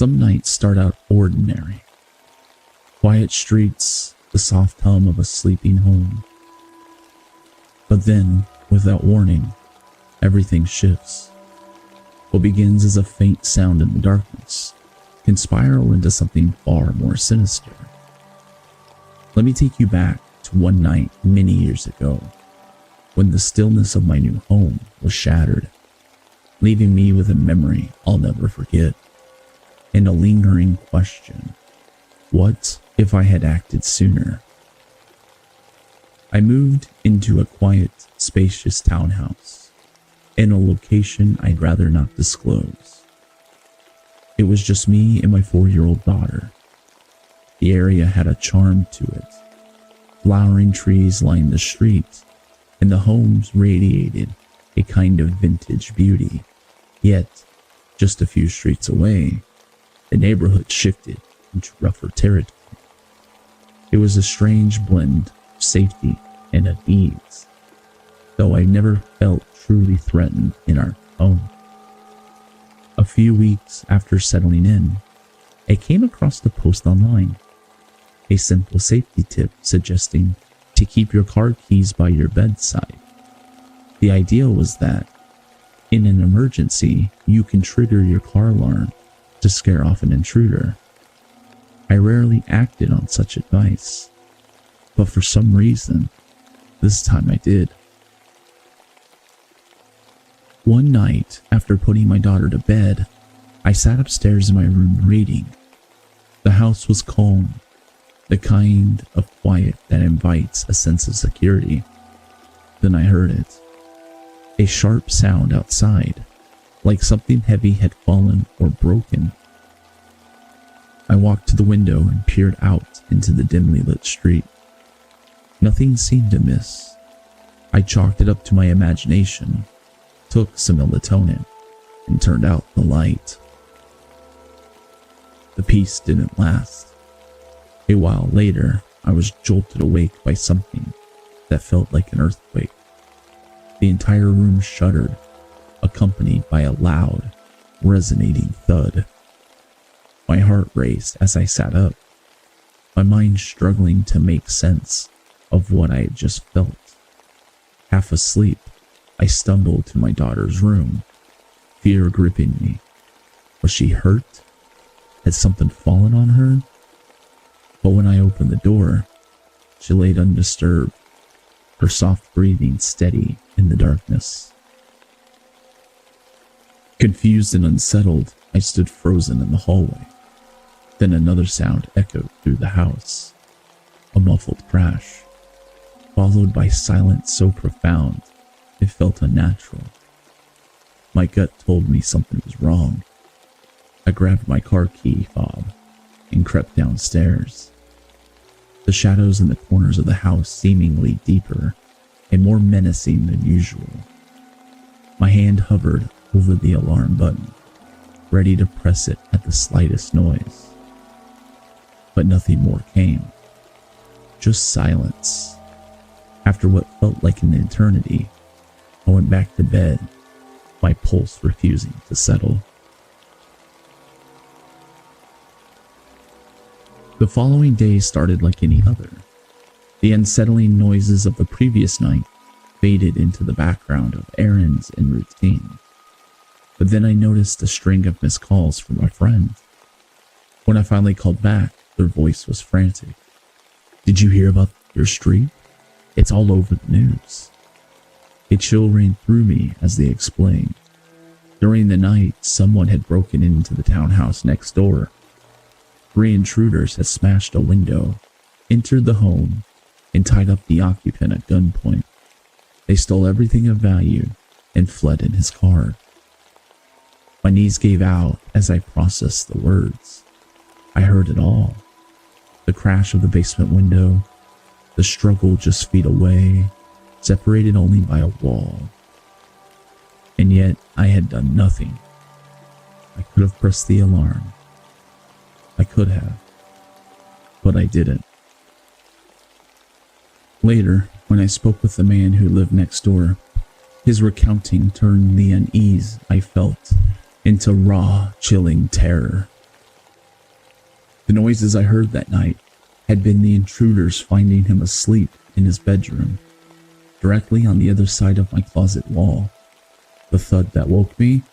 Some nights start out ordinary. Quiet streets, the soft hum of a sleeping home. But then, without warning, everything shifts. What begins as a faint sound in the darkness can spiral into something far more sinister. Let me take you back to one night many years ago, when the stillness of my new home was shattered, leaving me with a memory I'll never forget, and a lingering question: what if I had acted sooner? I moved into a quiet, spacious townhouse, in a location I'd rather not disclose. It was just me and my 4-year-old daughter. The area had a charm to it. Flowering trees lined the street, and the homes radiated a kind of vintage beauty. Yet, just a few streets away, the neighborhood shifted into rougher territory. It was a strange blend of safety and unease, though I never felt truly threatened in our home. A few weeks after settling in, I came across the post online, a simple safety tip suggesting to keep your car keys by your bedside. The idea was that, in an emergency, you can trigger your car alarm to scare off an intruder. I rarely acted on such advice, but for some reason, this time I did. One night, after putting my daughter to bed, I sat upstairs in my room reading. The house was calm, the kind of quiet that invites a sense of security. Then I heard it. A sharp sound outside, like something heavy had fallen or broken. I walked to the window and peered out into the dimly lit street. Nothing seemed amiss. I chalked it up to my imagination, took some melatonin, and turned out the light. The peace didn't last. A while later, I was jolted awake by something that felt like an earthquake. The entire room shuddered, accompanied by a loud, resonating thud. My heart raced as I sat up, my mind struggling to make sense of what I had just felt. Half asleep, I stumbled to my daughter's room, fear gripping me. Was she hurt? Had something fallen on her? But when I opened the door, she laid undisturbed, her soft breathing steady in the darkness. Confused and unsettled, I stood frozen in the hallway. Then another sound echoed through the house, a muffled crash, followed by silence so profound it felt unnatural. My gut told me something was wrong. I grabbed my car key fob and crept downstairs. The shadows in the corners of the house seemingly deeper and more menacing than usual. My hand hovered over the alarm button, ready to press it at the slightest noise. But nothing more came. Just silence. After what felt like an eternity, I went back to bed, my pulse refusing to settle. The following day started like any other. The unsettling noises of the previous night faded into the background of errands and routine. But then I noticed a string of missed calls from my friend. When I finally called back, their voice was frantic. "Did you hear about your street? It's all over the news." A chill ran through me as they explained. During the night, someone had broken into the townhouse next door. 3 intruders had smashed a window, entered the home, and tied up the occupant at gunpoint. They stole everything of value and fled in his car. My knees gave out as I processed the words. I heard it all. The crash of the basement window, the struggle just feet away, separated only by a wall. And yet I had done nothing. I could have pressed the alarm. I could have, but I didn't. Later, when I spoke with the man who lived next door, his recounting turned the unease I felt into raw, chilling terror. The noises I heard that night had been the intruders finding him asleep in his bedroom, directly on the other side of my closet wall. The thud that woke me,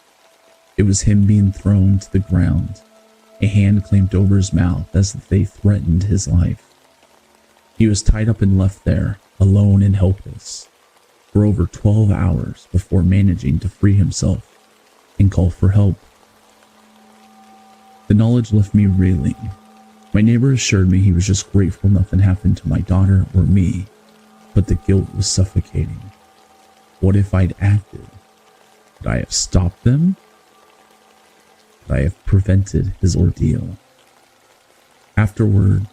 it was him being thrown to the ground, a hand clamped over his mouth as if they threatened his life. He was tied up and left there, alone and helpless, for over 12 hours before managing to free himself and call for help. The knowledge left me reeling. My neighbor assured me he was just grateful nothing happened to my daughter or me, but the guilt was suffocating. What if I'd acted? Could I have stopped them? Could I have prevented his ordeal? Afterward,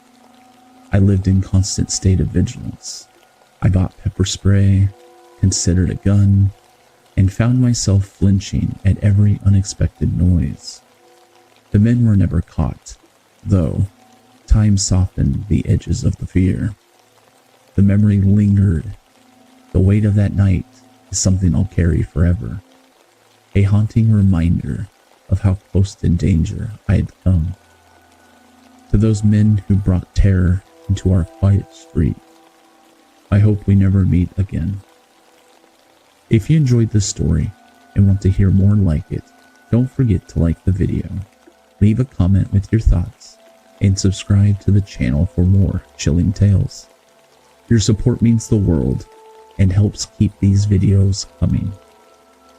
I lived in constant state of vigilance. I bought pepper spray, considered a gun, and found myself flinching at every unexpected noise. The men were never caught, though time softened the edges of the fear. The memory lingered. The weight of that night is something I'll carry forever, a haunting reminder of how close to danger I had come. To those men who brought terror into our quiet street, I hope we never meet again. If you enjoyed this story and want to hear more like it, don't forget to like the video, leave a comment with your thoughts, and subscribe to the channel for more chilling tales. Your support means the world and helps keep these videos coming.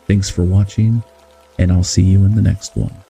Thanks for watching, and I'll see you in the next one.